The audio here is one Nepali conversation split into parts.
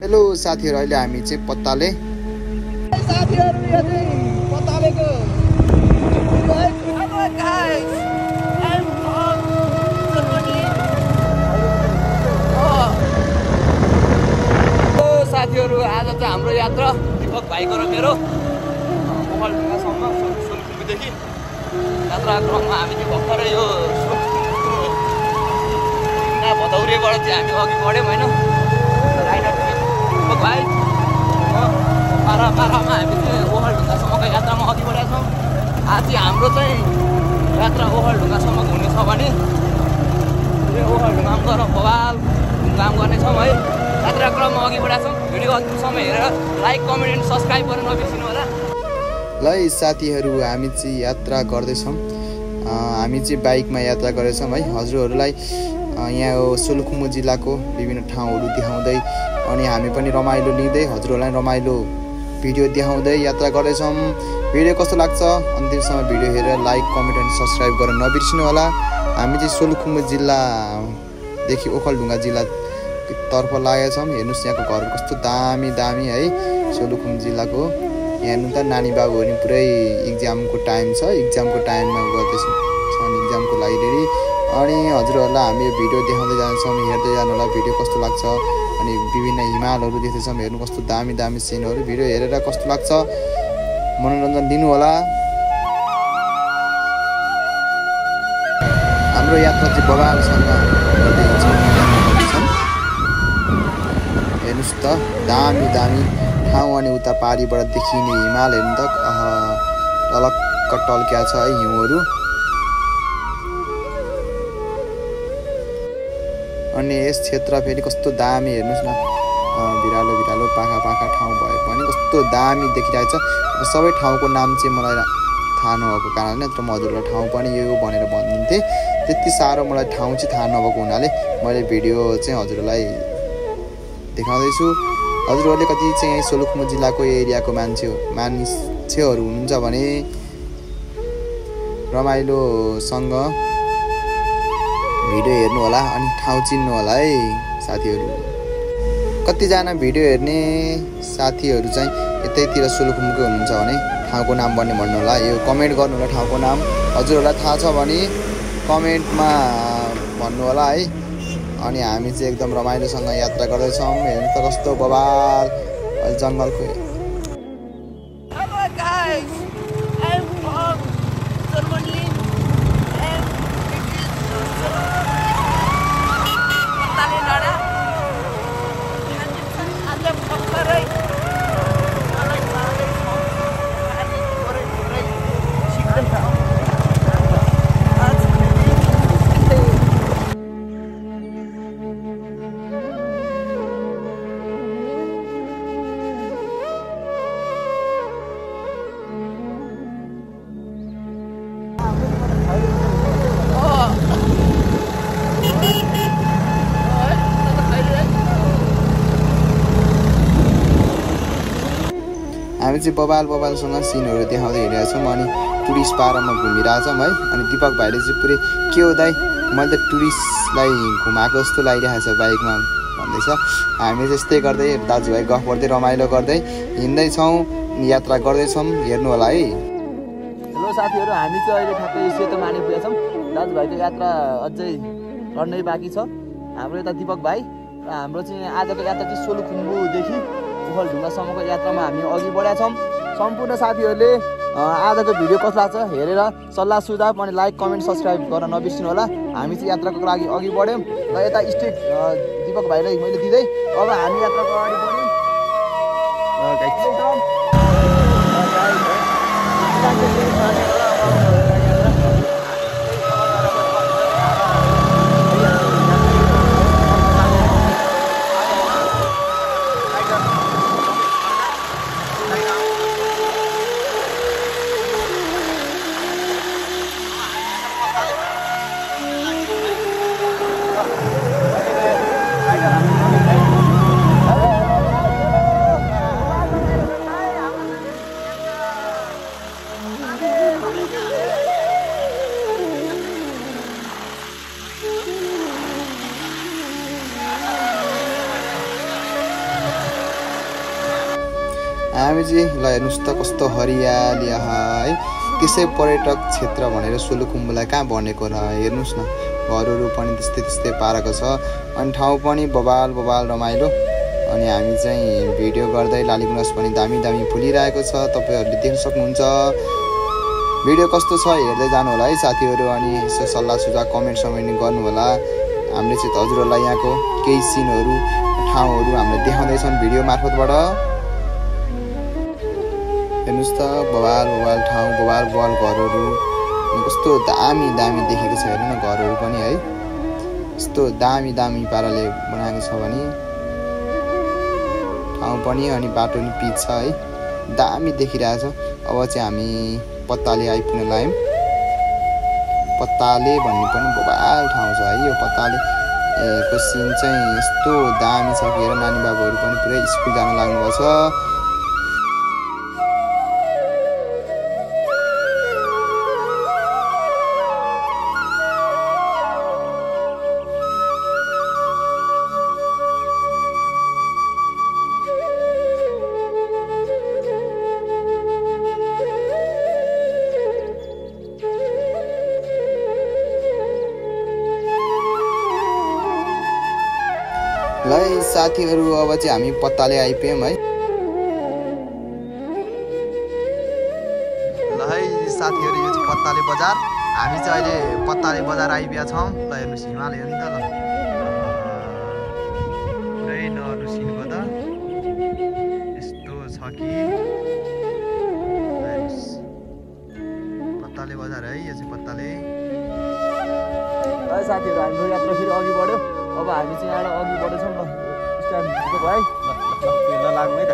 हेलो साथीहरु, अहिले हामी चाहिँ पत्ताले साथीहरु यो चाहिँ पत्तालेको hello guys I am from Germany. साथीहरु आज चाहिँ हाम्रो यात्रा दीपक भाइको र मेरो मोबाइलसम्म सोलुखुम्बुदेखि यात्रा क्रममा हामी चाहिँ भर्खरै यो भदौरेबाट चाहिँ हामी अघि बढ्यौँ होइन। राइडर दीपक भाइ पारामा हामी चाहिँ ओखलढुङ्गासम्मको यात्रामा अघि बढेका छौँ। आज चाहिँ हाम्रो चाहिँ यात्रा ओखलढुङ्गासम्मको हुनेछ भने यो ओखलढुङ्गामा गएर बवाल काम गर्नेछौँ है। यात्राक्रममा अघि बढेका छौँ। भिडियो अन्तिमसम्म हेरेर लाइक कमेन्ट एन्ड सब्सक्राइब गर्न नबिर्सिनु होला। ल साथीहरु, हामी चाहिँ यात्रा गर्दैछौँ। हामी चाहिँ बाइकमा यात्रा गर्दैछौँ है। हजुरहरूलाई यहाँ सोलुखुम्बु जिल्लाको विभिन्न ठाउँहरू देखाउँदै अनि हामी पनि रमाइलो लिँदै हजुरहरूलाई रमाइलो भिडियो देखाउँदै यात्रा गर्दैछौँ। भिडियो कस्तो लाग्छ अन्तिमसम्म भिडियो हेरेर लाइक कमेन्ट एन्ड सब्सक्राइब गर्न नबिर्सिनु होला। हामी चाहिँ सोलुखुम्बु जिल्लादेखि ओखलढुङ्गा जिल्लातर्फ लागेका छौँ। हेर्नुहोस् यहाँको घरहरू कस्तो दामी दामी है। सोलुखुम्बु जिल्लाको हेर्नु त नानी बाबुहरू नि पुरै इक्जामको टाइम छ, इक्जामको टाइममा गर्दैछन् इक्जामको लागि रेडी। अनि हजुरहरूलाई हामी यो भिडियो देखाउँदै जान्छौँ, हेर्दै जानु होला भिडियो कस्तो लाग्छ। अनि विभिन्न हिमालहरू देख्दैछौँ, हेर्नु कस्तो दामी दामी सिनहरू। भिडियो हेरेर कस्तो लाग्छ मनोरञ्जन दिनु होला। हाम्रो यात्रा चाहिँ बवालसँग गर्दै हिँड्छौँ। हेर्नुहोस् त दामी दामी ठाउँ अनि उता पारिबाट देखिने हिमाल हेर्नु त टलक्क टल्क्या छ है हिउँहरू। अनि यस क्षेत्र फेरि कस्तो दामी हेर्नुहोस् न, भिरालो भिरालो पाखा पाखा ठाउँ भए पनि कस्तो दामी देखिरहेको छ। सबै ठाउँको नाम चाहिँ मलाई थाहा नभएको कारणले नत्र म हजुरलाई ठाउँ पनि यो भनेर भनिदिन्थेँ। त्यति साह्रो मलाई ठाउँ चाहिँ थाहा नभएको हुनाले मैले भिडियो चाहिँ हजुरलाई देखाउँदैछु। हजुरहरूले कति चाहिँ सोलुखुम्बु जिल्लाको एरियाको मान्छेहरू हुनुहुन्छ भने रमाइलोसँग भिडियो हेर्नु होला अनि ठाउँ चिन्नु होला है साथीहरू। कतिजना भिडियो हेर्ने साथीहरू चाहिँ यतैतिर सोलुखुम्बुकै हुनुहुन्छ भने ठाउँको नाम भन्ने भन्नु होला। यो कमेन्ट गर्नु होला ठाउँको नाम। हजुरहरूलाई थाहा छ भने कमेन्टमा भन्नु होला है। अनि हामी चाहिँ एकदम रमाइलोसँग यात्रा गर्दैछौँ। हेर्नु त कस्तो बवाल जङ्गलको। Hello guys I am from Germany. हामी चाहिँ बबालसँग सिनहरू देखाउँदै हिँडेका छौँ। अनि टुरिस्ट पारामा घुमिरहेछौँ है। अनि दीपक भाइले चाहिँ पुरै के हो दाइ मैले त टुरिस्टलाई घुमाएको जस्तो लागिरहेको छ बाइकमा भन्दैछ। हामी त्यस्तै गर्दै दाजुभाइ गफ गर्दै रमाइलो गर्दै हिँड्दैछौँ, यात्रा गर्दैछौँ। हेर्नु होला है। हेलो साथीहरू, हामी चाहिँ अहिले ठ्याक्कै सेतो माने पुगेका छौँ। दाजुभाइको यात्रा अझै गर्नै बाँकी छ। हाम्रो यता दीपक भाइ र हाम्रो चाहिँ आजको यात्रा चाहिँ सोलुखुम्बुदेखि ओखलढुङ्गासम्मको यात्रामा हामी अघि बढेका छौँ। सम्पूर्ण साथीहरूले आजको भिडियो कस्तो लाग्छ हेरेर सल्लाह सुझाव अनि लाइक कमेन्ट सब्सक्राइब गर्न नबिर्सिनु होला। हामी चाहिँ यात्राको लागि अघि बढ्यौँ र यता स्टिक दीपक भाइलाई मैले दिँदै अब हामी यात्राको अगाडि बढ्यौँ। हामी चाहिँ ल हेर्नुहोस् त कस्तो हरियाली है। त्यसै पर्यटक क्षेत्र भनेर सोलुखुम्बुलाई कहाँ भनेको र हेर्नुहोस् न, घरहरू पनि त्यस्तै त्यस्तै पारेको छ अनि ठाउँ पनि बबाल बबाल रमाइलो। अनि हामी चाहिँ भिडियो गर्दै लालीगुँरास पनि दामी दामी फुलिरहेको छ, तपाईँहरूले देख्न सक्नुहुन्छ। भिडियो कस्तो छ हेर्दै जानु होला है साथीहरू, अनि यसो सल्लाह सुझाव कमेन्ट गर्नु होला। हामीले चाहिँ हजुरहरूलाई यहाँको केही सिनहरू ठाउँहरू हामीले देखाउँदैछौँ भिडियो मार्फतबाट। हेर्नुहोस् त बबाल बबाल ठाउँ, बबाल बबाल घरहरू, कस्तो दामी दामी देखेको छ हेर्नु न घरहरू पनि है। यस्तो दामी दामी पाराले बनाएको छ भने ठाउँ पनि अनि बाटो पनि पिच छ है, दामी देखिरहेछ। अब चाहिँ हामी पत्ताले आइपुग्न लाग्यौँ। पत्ताले भन्ने पनि बबाल ठाउँ छ है। यो पत्ताले को सिन चाहिँ यस्तो दामी छ कि हेर, नानी बाबुहरू पनि पुरै स्कुल जान लाग्नुभएको छ। ल साथीहरू अब चाहिँ हामी पत्ताले आइपुग्यौँ है। ल है साथीहरू यो चाहिँ पत्ताले बजार, हामी चाहिँ अहिले पत्ताले बजार आइपुगेका छौँ। ल हेर्नुहोस् हिमाल हेर्नु त, ल पुरै नरुसिनको त यस्तो छ कि पत्ताले बजार है, यो चाहिँ पत्ताले। साथीहरू हाम्रो यात्रा फेरि अघि बढ्यो। अब हामी चाहिँ यहाँबाट अघि बढ्दैछौँ। ल स्ट्यान्ड भयो है, ल लाग्नु है त।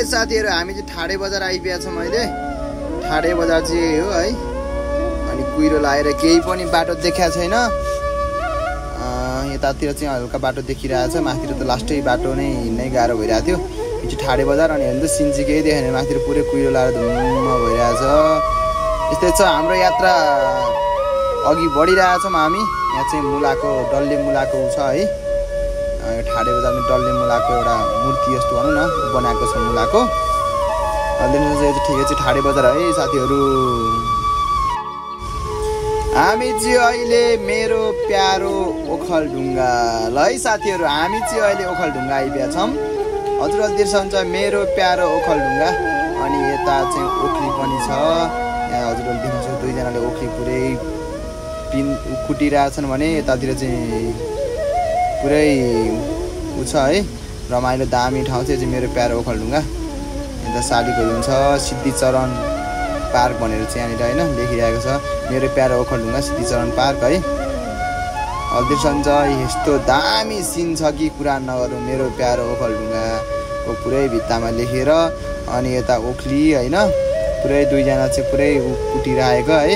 साथीहरु हामी चाहिँ ठाडे बजार आइपुगेका छौं अहिले। ठाडे बजार चाहिँ हो है। अनि कुइरो लाएर केही पनि बाटो देखाएको छैन। यतातिर चाहिँ हल्का बाटो देखिरहेछ, माथितिर त लास्टै बाटो नै हिँड्नै गाह्रो भइरहेको थियो। यो चाहिँ ठाडे बजार अनि हेर्नु त सिन चाहिँ केही देखेन, माथितिर पुरै कुइरो लाएर धुम्म भइरहेछ। यस्तै छ हाम्रो यात्रा, अघि बढिरहेछौँ हामी। यहाँ चाहिँ मुलाको डल्ले मुलाको छ है। यो ठाडे बजारमा डल्ले मुलाको एउटा मूर्ति जस्तो भनौँ न बनाएको छ मुलाको। अहिले ठिकै चाहिँ ठाडे बजार है साथीहरू। हामी चाहिँ अहिले मेरो प्यारो ओखलढुङ्गा ल है साथीहरू, हामी चाहिँ अहिले ओखलढुङ्गा आइपुगेका छौँ। हजुरहरूले देख्नुहुन्छ मेरो प्यारो ओखलढुङ्गा। अनि यता चाहिँ ओखली पनि छ। यहाँ हजुरहरूले देख्नुहुन्छ दुईजनाले ओखली पुरै कुटिरहेछन् भने यतातिर चाहिँ पुरै उ छ है, रमाइलो दामी ठाउँ चाहिँ मेरो प्यारो ओखलढुङ्गा। यता शालिगहरू हुन्छ, सिद्धिचरण पार्क भनेर चाहिँ यहाँनिर होइन लेखिरहेको छ, मेरो प्यारो ओखलढुङ्गा सिद्धिचरण पार्क है। देख्नुहुन्छ यस्तो दामी सिन छ कि कुरा नगरौँ, मेरो प्यारो ओखलढुङ्गाको पुरै भित्तामा लेखेर। अनि यता ओखली होइन पुरै दुईजना चाहिँ पुरै कुटिरहेको है।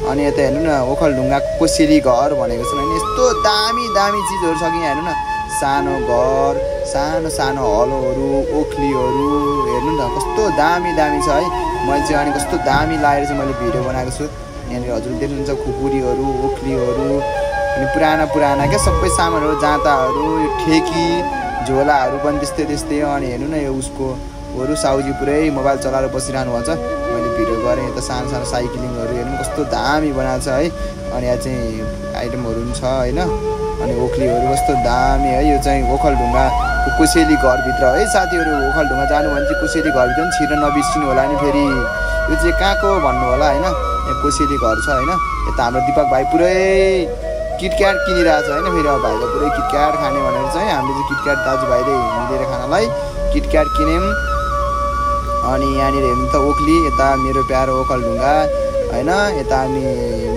अनि यता हेर्नु न ओखलढुङ्गाको कोसेली घर भनेको छ होइन, यस्तो दामी दामी चिजहरू छ कि यहाँ हेर्नु न, सानो घर, सानो सानो हलोहरू, ओखलीहरू हेर्नु न कस्तो दामी दामी छ है। मैले चाहिँ अनि कस्तो दामी लागेर चाहिँ मैले भिडियो बनाएको छु। यहाँनिर हजुर देख्नुहुन्छ खुकुरीहरू, ओखलीहरू अनि पुराना पुराना क्या सबै सामानहरू, जाँताहरू, यो ठेकी झोलाहरू पनि त्यस्तै त्यस्तै। अनि हेर्नु न यो उसको साउजी पुरै मोबाइल चलाएर बसिरहनु भएको छ, मैले भिडियो गरेँ। यता सानो सानो साइक्लिङहरू हेर्नु कस्तो दामी बनाएको छ है। अनि यहाँ चाहिँ आइटमहरू पनि छ होइन। अनि ओखलीहरू कस्तो दामी है। यो चाहिँ ओखलढुङ्गाको कोसेली घरभित्र है साथीहरू। ओखलढुङ्गा जानु भने चाहिँ कोसेली घरभित्र पनि छिर्न नबिर्सिनु होला नि। फेरि यो चाहिँ कहाँको भन्नु होला होइन, यहाँ कोसेली घर छ होइन। यता हाम्रो दिपक भाइ पुरै किटक्याट किनिरहेको छ होइन। फेरि अब भाइलाई पुरै किटक्याट खाने भनेर चाहिँ हामीले चाहिँ किटक्याट दाजुभाइले मिलेर खानालाई किटक्याट किन्यौँ। अनि यहाँनिर हेर्नु त ओखली, यता मेरो प्यारो ओखलढुङ्गा होइन। यता हामी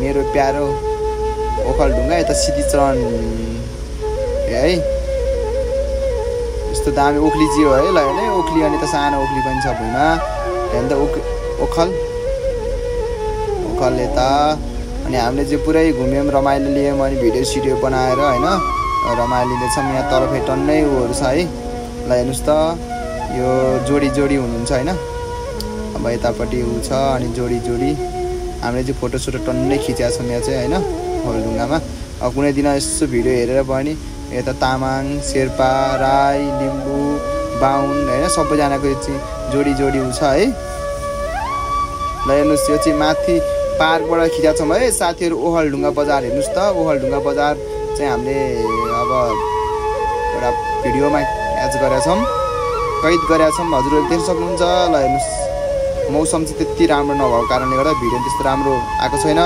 मेरो प्यारो ओखलढुङ्गा, यता सिद्धिचरण है। यस्तो दामी ओखली चाहिँ हो है ल होइन। ओखली अनि त सानो ओखली पनि छ भुइँमा हेर्नु त ओखल यता। अनि हामीले चाहिँ पुरै घुम्यौँ, रमाइलो लियौँ। अनि भिडियो सिडियो बनाएर होइन रमाइलो लिँदैछौँ। यहाँ तलफे टन्नै उहरू छ है ल हेर्नुहोस् त, यो जोडी जोडी हुनुहुन्छ होइन। अब यतापट्टि ऊ छ अनि जोडी जोडी। हामीले चाहिँ फोटोसोटो टन्नै खिचेका छौँ यहाँ चाहिँ होइन ओखलढुङ्गामा। अब कुनै दिन यसो भिडियो हेरेर भयो नि यता तामाङ, शेर्पा, राई, लिम्बू, बाहुन होइन सबैजनाको यो चाहिँ जोडी जोडी ऊ छ है ल हेर्नुहोस्। यो चाहिँ माथि पार्कबाट खिचेका छौँ है साथीहरू। ओखलढुङ्गा बजार हेर्नुहोस् त, ओखलढुङ्गा बजार चाहिँ हामीले अब एउटा भिडियोमा क्याच गरेका छौँ, कैद गरेका छौँ। हजुरहरूले देख्न सक्नुहुन्छ ल हेर्नुहोस्। मौसम चाहिँ त्यति राम्रो नभएको कारणले गर्दा भिडियो त्यस्तो राम्रो आएको छैन।